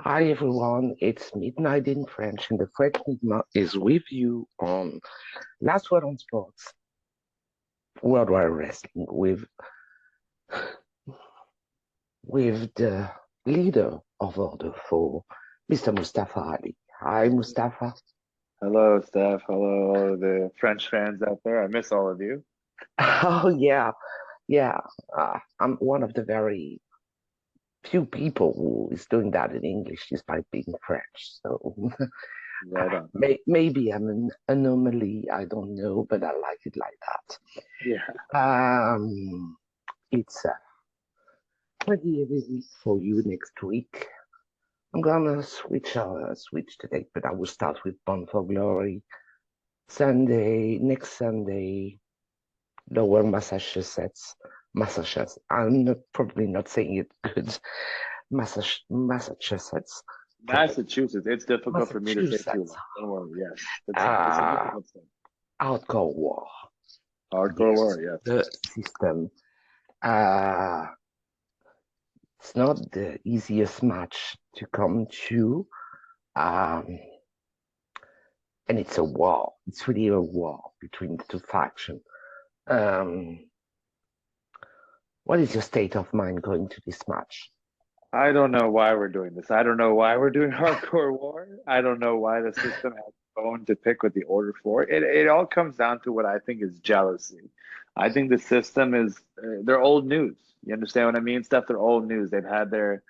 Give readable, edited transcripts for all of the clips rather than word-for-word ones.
Hi everyone, it's midnight in French, and the French Nygma is with you on Last Word on Sports Worldwide Wrestling with the leader of Order 4, Mr. Mustafa Ali. Hi Mustafa. Hello, Steph. Hello, all of the French fans out there. I miss all of you. Oh yeah, yeah. I'm one of the very few people who is doing that in English despite being French. So Right on. maybe I'm an anomaly. I don't know, but I like it like Yeah. that. It's pretty busy for you next week. I'm gonna switch today, but I will start with Bound For Glory. Next Sunday, Lower Massachusetts. Probably not saying it good. Massachusetts, Massachusetts. It's difficult for me to say too Massachusetts. long. Don't worry. Yes, it's a Uh, difficult thing. Hardcore War. Hardcore Yes, war. Yes. the system. Uh, it's not the easiest match to come to. Um, and it's a war. It's really a war between the two factions. Um, what is your state of mind going to this match? I don't know why we're doing this. I don't know why we're doing hardcore war. I don't know why the system has a bone to pick with the order for. It all comes down to what I think is jealousy. I think the system is they're old news. You understand what I mean? Stuff they're old news. They've had their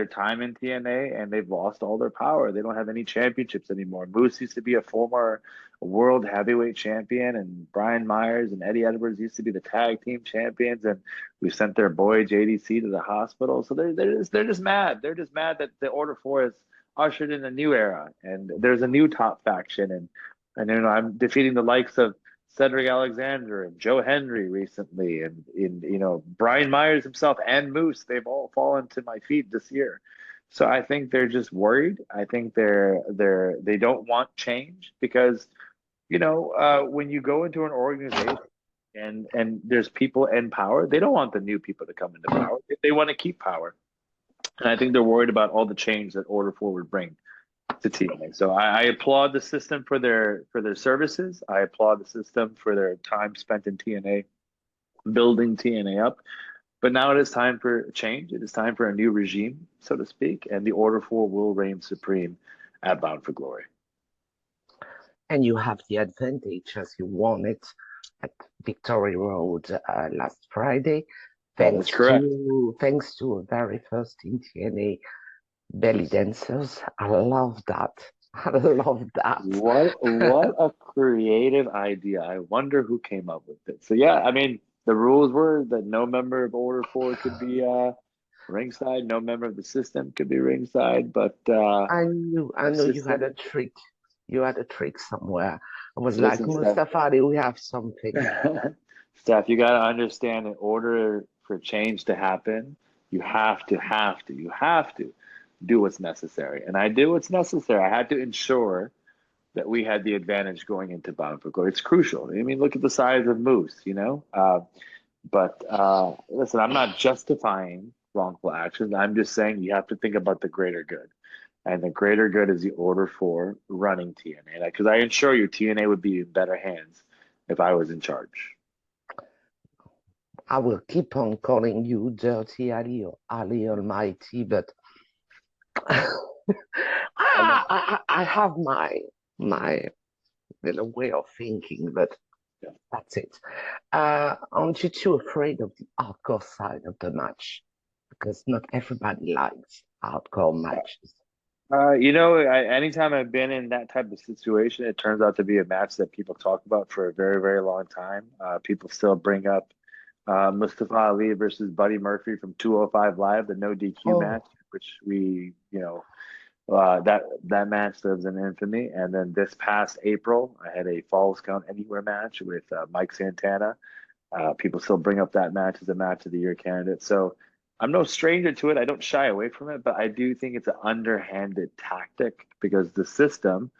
time in TNA and they've lost all their power. They don't have any championships anymore. Moose used to be a former world heavyweight champion, and Brian Myers and Eddie Edwards used to be the tag team champions, and we sent their boy JDC to the hospital. So they're just mad. They're just mad that the Order 4 has ushered in a new era and there's a new top faction, and I'm defeating the likes of Cedric Alexander and Joe Hendry recently, and in Brian Myers himself and Moose. They've all fallen to my feet this year. So I think they're just worried. I think they don't want change because when you go into an organization and there's people in power, they don't want the new people to come into power. They want to keep power. And I think they're worried about all the change that Order 4 would bring to TNA. So I applaud the system for their services. I applaud the system for their time spent in TNA, building TNA up. But now it is time for a change. It is time for a new regime, so to speak, and the Order 4 will reign supreme at Bound for Glory. And you have the advantage as you won it at Victory Road last Friday, That is correct. thanks to a very first in TNA belly dancers. I love that. I love that. What a creative idea. I wonder who came up with it. So yeah, I mean, the rules were that no member of Order 4 could be ringside, no member of the system could be ringside, but I the know you had system, a trick. You had a trick somewhere. I was like, listen, Steph, Mustafa Ali, we have something. Steph, you got to understand in order for change to happen, you have to do what's necessary. And I did what's necessary. I had to ensure that we had the advantage going into Bound for Glory. It's crucial. I mean, look at the size of Moose, you know? But listen, I'm not justifying wrongful actions. I'm just saying you have to think about the greater good. And the greater good is the Order 4 running TNA. Because I assure you, TNA would be in better hands if I was in charge. I will keep on calling you Dirty Ali or Ali Almighty, but I have my little way of thinking, but Yeah. that's it. Aren't you too afraid of the hardcore side of the match? Because not everybody likes hardcore matches. Anytime I've been in that type of situation, it turns out to be a match that people talk about for a very, very long time. People still bring up Mustafa Ali versus Buddy Murphy from 205 Live, the no DQ match, Oh, which that match lives in infamy. And then this past April, I had a Falls Count Anywhere match with Mike Santana. People still bring up that match as a match of the year candidate. So I'm no stranger to it. I don't shy away from it, but I do think it's an underhanded tactic because the system,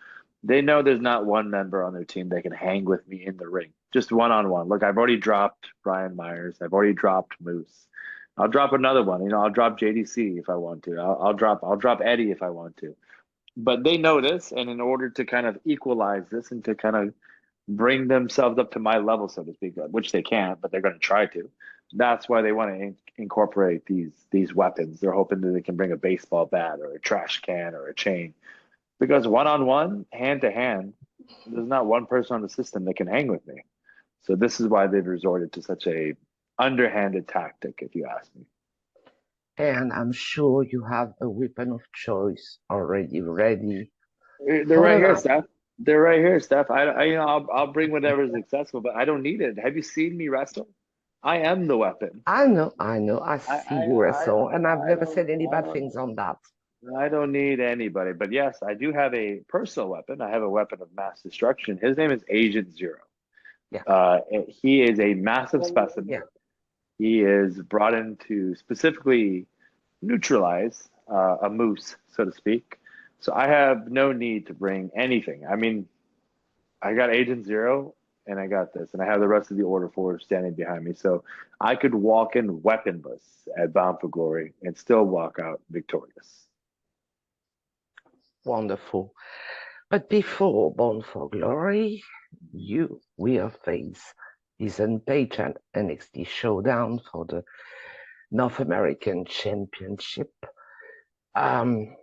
they know there's not one member on their team that can hang with me in the ring, just one on one. Look, I've already dropped Brian Myers. I've already dropped Moose. I'll drop another one. I'll drop JDC if I want to. I'll drop Eddie if I want to. But they know this, and in order to kind of equalize this and to kind of bring themselves up to my level, so to speak, which they can't, but they're going to try to. That's why they want to incorporate these weapons. They're hoping that they can bring a baseball bat or a trash can or a chain, because one on one, hand to hand, there's not one person on the system that can hang with me. So this is why they've resorted to such a underhanded tactic, if you ask me. And I'm sure you have a weapon of choice already ready They're for right the here, night. Steph. They're right here, Steph. I'll bring whatever is accessible, but I don't need it. Have you seen me wrestle? I am the weapon. I know, I I see I you I wrestle, and I've I never don't said any I bad don't things on that. I don't need anybody. But yes, I do have a personal weapon. I have a weapon of mass destruction. His name is Agent Zero. Yeah, He is a massive specimen. yeah. He is brought in to specifically neutralize a moose, so to speak. So I have no need to bring anything. I mean, I got Agent Zero and I got this, and I have the rest of the Order 4 standing behind me. So I could walk in weaponless at Bound for Glory and still walk out victorious. Wonderful. But before Born for Glory, you will face Ethan Page and NXT Showdown for the North American Championship. Um,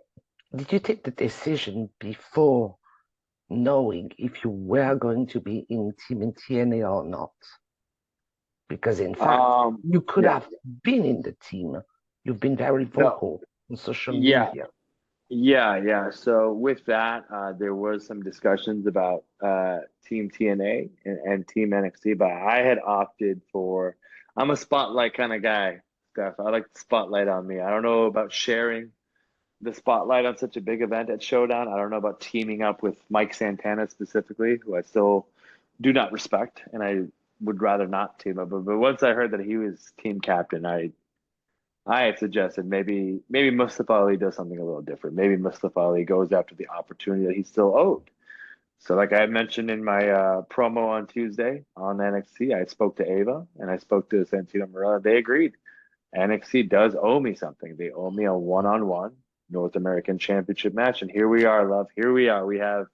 did you take the decision before knowing if you were going to be in Team TNA or not? Because in fact, you could Yeah, have been in the team. You've been very no, vocal on social yeah, media. yeah. So with that, there was some discussions about Team TNA and Team NXT, but I had opted for. I'm a spotlight kind of guy, Steph. I like the spotlight on me. I don't know about sharing the spotlight on such a big event at Showdown. I don't know about teaming up with Mike Santana specifically, who I still do not respect, and I would rather not team up. But once I heard that he was team captain, I had suggested maybe Mustafa Ali does something a little different. Maybe Mustafa Ali goes after the opportunity that he's still owed. So, like I mentioned in my promo on Tuesday on NXT, I spoke to Ava and I spoke to Santino Marella. They agreed. NXT does owe me something. They owe me a one-on-one North American Championship match, and here we are, love. Here we are. We have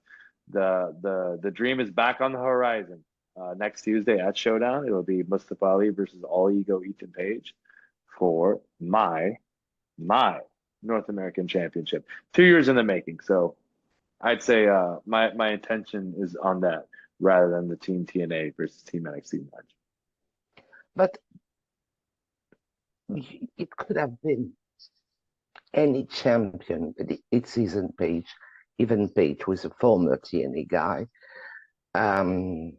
the dream is back on the horizon. Next Tuesday at Showdown, it will be Mustafa Ali versus All Ego Ethan Page for my North American Championship. 2 years in the making. So I'd say my intention is on that rather than the Team TNA versus Team NXT match. But it could have been any champion, but it's Ethan Page. Even Page was a former TNA guy. Um,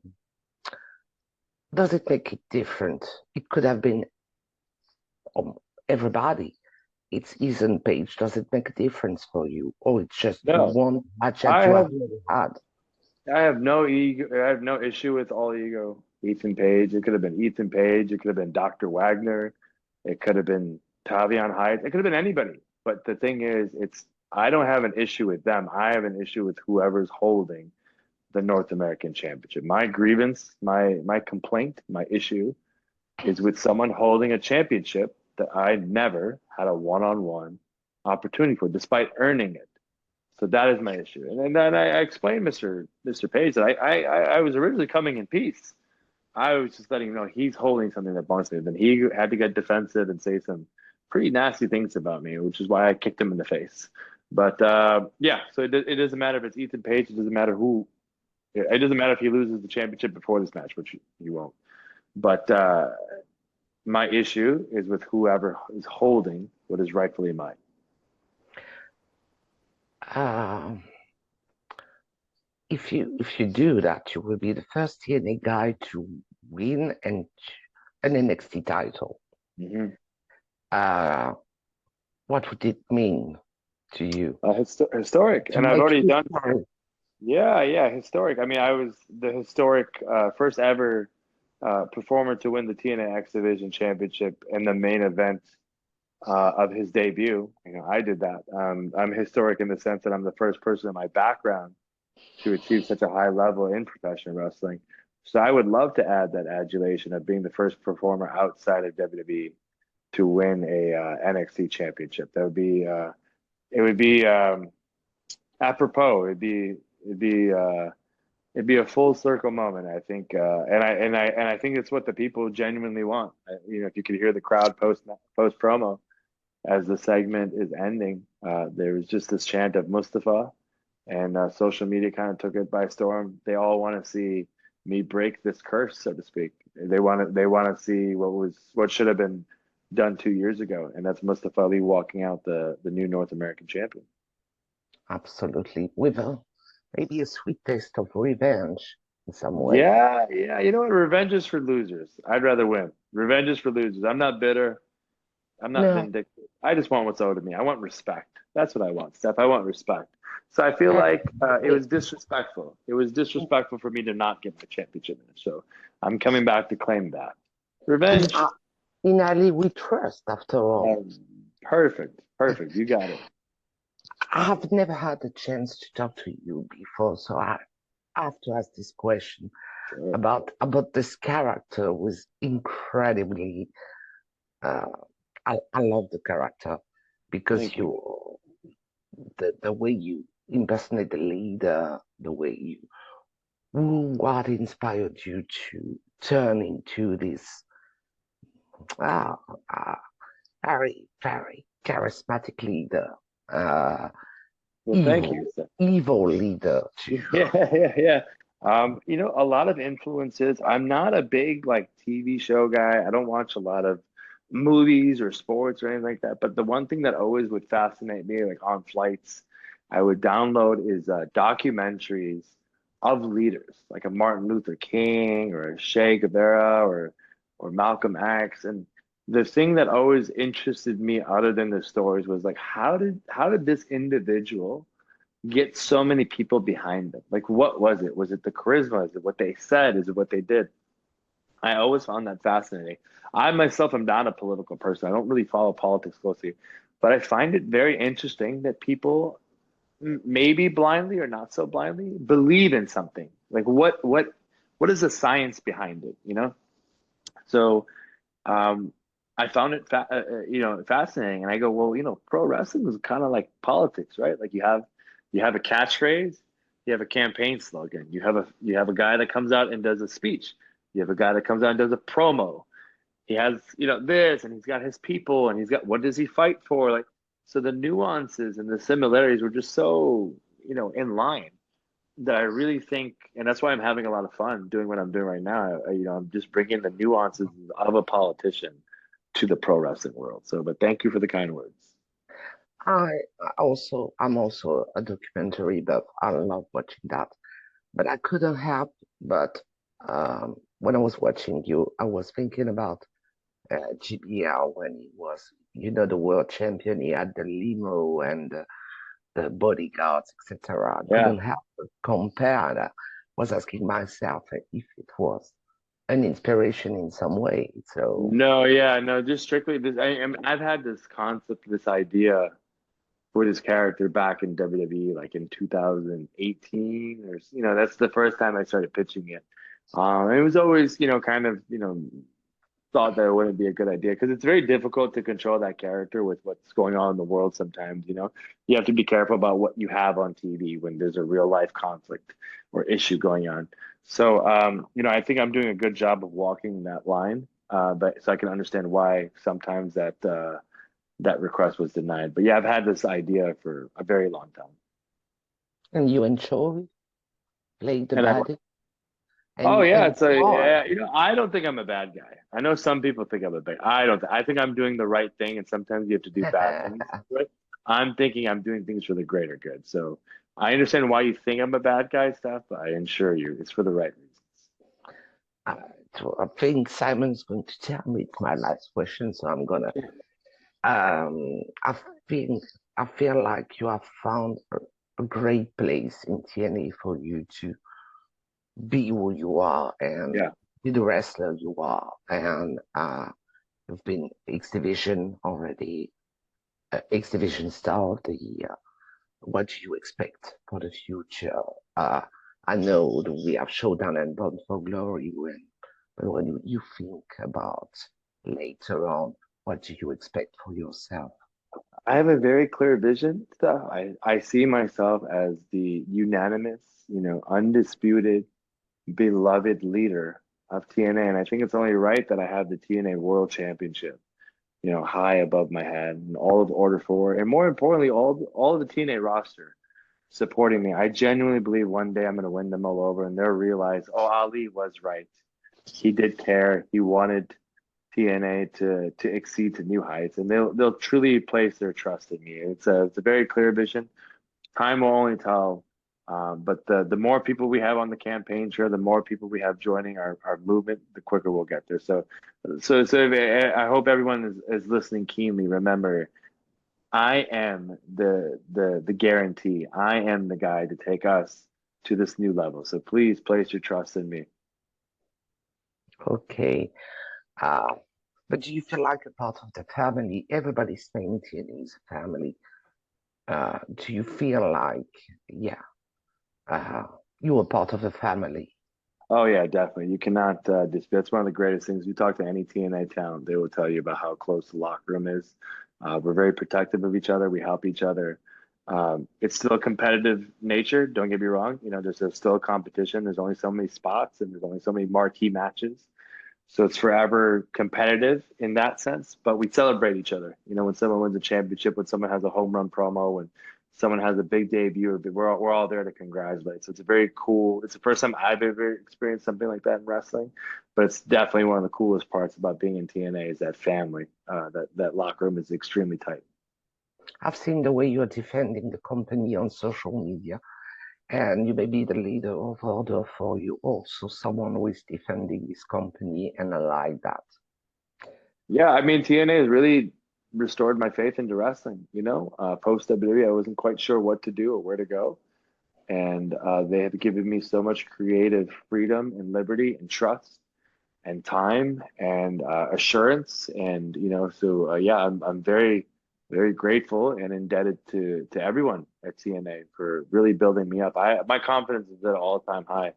does it make it different? It could have been everybody. It's Ethan Page. Does it make a difference for you? Or it's just the No, one match that I you have have really had? I have no ego. I have no issue with All Ego Ethan Page. It could have been Ethan Page. It could have been Dr. Wagner. It could have been Tavion Hyde. It could have been anybody. But the thing is, I don't have an issue with them. I have an issue with whoever's holding the North American Championship. My grievance, my complaint, my issue is with someone holding a championship that I never had a one-on-one opportunity for, despite earning it. So that is my issue. And then I explained Mr. Page that I was originally coming in peace. I was just letting him know he's holding something that belongs to him. Then he had to get defensive and say some pretty nasty things about me, which is why I kicked him in the face. But yeah, so it doesn't matter if it's Ethan Page. It doesn't matter who. It doesn't matter if he loses the championship before this match, which he won't. But my issue is with whoever is holding what is rightfully mine. Uh, if you do that, you will be the first TNA guy to win an NXT title. Mm-hmm. What would it mean to you Historic, to and I've make already done. history? Yeah, historic. I mean, I was the historic first ever performer to win the TNA X Division Championship in the main event of his debut. I did that. I'm historic in the sense that I'm the first person in my background to achieve such a high level in professional wrestling. So I would love to add that adulation of being the first performer outside of WWE to win a NXT championship. That would be it would be apropos. It'd be a full circle moment, I think, and I think it's what the people genuinely want. If you could hear the crowd post promo as the segment is ending, there was just this chant of Mustafa, and social media kind of took it by storm. They all want to see me break this curse, so to speak. They want to see what should have been done 2 years ago, and that's Mustafa Ali walking out the new North American champion. Absolutely. With maybe a sweet taste of revenge in some way. Yeah, yeah. You know what? Revenge is for losers. I'd rather win. Revenge is for losers. I'm not bitter. I'm not No, vindictive. I just want what's owed to me. I want respect. That's what I want, Steph. I want respect. So I feel like it was disrespectful. It was disrespectful for me to not get my championship match. So I'm coming back to claim that. in, Revenge. in Ali we trust, after all. Perfect. Perfect. You got it. I have never had the chance to talk to you before, so I have to ask this question Sure. about this character. Was incredibly. Uh, I love the character because Thank you. the way you impersonate the leader, the way you what inspired you to turn into this uh, uh, very charismatic leader, uh, Well, thank evil you, Steph. evil leader too. Yeah. A lot of influences. I'm not a big like TV show guy. I don't watch a lot of movies or sports or anything like that. But the one thing that always would fascinate me, like on flights, I would download is documentaries of leaders, like a Martin Luther King or a Che Guevara or Malcolm X. And the thing that always interested me, other than the stories, was like how did this individual get so many people behind them? Like, what was it? Was it the charisma? Is it what they said? Is it what they did? I always found that fascinating. I myself am not a political person. I don't really follow politics closely, but I find it very interesting that people, maybe blindly or not so blindly, believe in something. Like, what is the science behind it? So um, I found it fascinating, and I go, well, pro wrestling is kind of like politics, right? Like you have a catchphrase, you have a campaign slogan, you have a guy that comes out and does a speech, you have a guy that comes out and does a promo. He has this, and he's got his people, and he's got, what does he fight for? Like, so the nuances and the similarities were just so in line, that I really think, and that's why I'm having a lot of fun doing what I'm doing right now. I'm just bringing the nuances of a politician to the pro wrestling world. So, but thank you for the kind words. I'm also a documentary buff. I love watching that, but I couldn't help but when I was watching you, I was thinking about GBL when he was, the world champion. He had the limo and the bodyguards, etc. I Yeah. couldn't help but compare that. Was asking myself if it was an inspiration in some way. So, No, yeah, no, just strictly this. I've had this concept, this idea for this character back in WWE, like in 2018, or that's the first time I started pitching it. It was always, kind of, thought that it wouldn't be a good idea because it's very difficult to control that character with what's going on in the world sometimes, you have to be careful about what you have on TV when there's a real life conflict or issue going on. So I think I'm doing a good job of walking that line, but so I can understand why sometimes that request was denied. But yeah, I've had this idea for a very long time. and you enjoy playing the And I bad, Oh yeah, and it's a why? yeah. I don't think I'm a bad guy. I know some people think I'm a bad. I don't. I think I'm doing the right thing, and sometimes you have to do bad things. Right? I'm thinking I'm doing things for the greater good. So I understand why you think I'm a bad guy, stuff. But I assure you, it's for the right reasons. Uh, so I think Simon's going to tell me it's my last question, so I'm gonna. I think I feel like you have found a great place in TNA for you to be who you are and Yeah, be the wrestler you are, and you've been X Division already, X Division star of the year. What do you expect for the future? Uh, I know that we have Showdown and Bound for Glory, but when you think about later on, what do you expect for yourself? I have a very clear vision. Stuff. I see myself as the unanimous, undisputed, beloved leader of TNA, and I think it's only right that I have the TNA World Championship, high above my head, and all of Order 4, and more importantly, all of the TNA roster supporting me. I genuinely believe one day I'm going to win them all over, and they'll realize, oh, Ali was right. He did care. He wanted TNA to exceed to new heights, and they'll truly place their trust in me. It's a very clear vision. Time will only tell. But the more people we have on the campaign trail, the more people we have joining our movement, the quicker we'll get there. So if, I hope everyone is listening keenly. Remember, I am the guarantee. I am the guy to take us to this new level. So please place your trust in me. Okay. But do you feel like a part of the family? Everybody's saying TNA is a family. Do you feel like, you are part of the family? Oh yeah, definitely. You cannot dispute. That's one of the greatest things. You talk to any TNA talent, they will tell you about how close the locker room is. We're very protective of each other. We help each other. It's still a competitive nature. Don't get me wrong. There's still a competition. There's only so many spots, and there's only so many marquee matches. So it's forever competitive in that sense. But we celebrate each other. When someone wins a championship, when someone has a home run promo, when someone has a big debut, we're all there to congratulate. So it's a very cool. It's the first time I've ever experienced something like that in wrestling, but it's definitely one of the coolest parts about being in TNA is that family. That locker room is extremely tight. I've seen the way you're defending the company on social media, and you may be the leader of Order 4. You also someone who is defending this company, and I like that. Yeah, I mean TNA has really restored my faith into wrestling. Post WWE, I wasn't quite sure what to do or where to go. And they have given me so much creative freedom and liberty and trust and time and assurance. And, I'm very, very grateful and indebted to everyone at TNA for really building me up. My confidence is at an all-time high,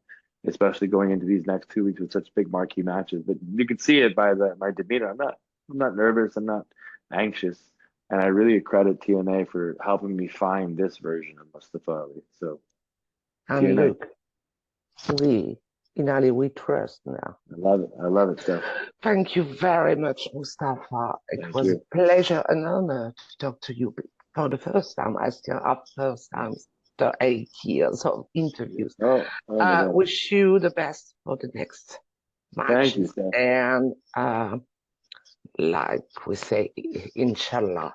especially going into these next 2 weeks with such big marquee matches. But you can see it by my demeanor. I'm not nervous. I'm not anxious. And I really credit TNA for helping me find this version of Mustafa Ali. So, And TNA. look, in Ali, we trust now. I love it. I love it, Steph. Thank you very much, Mustafa. It Thank was you. a pleasure and honor to talk to you for the first time. I still have first times after 8 years of interviews. Oh my God. Wish you the best for the next Thank you, matches. Steph. And like we say, inshallah.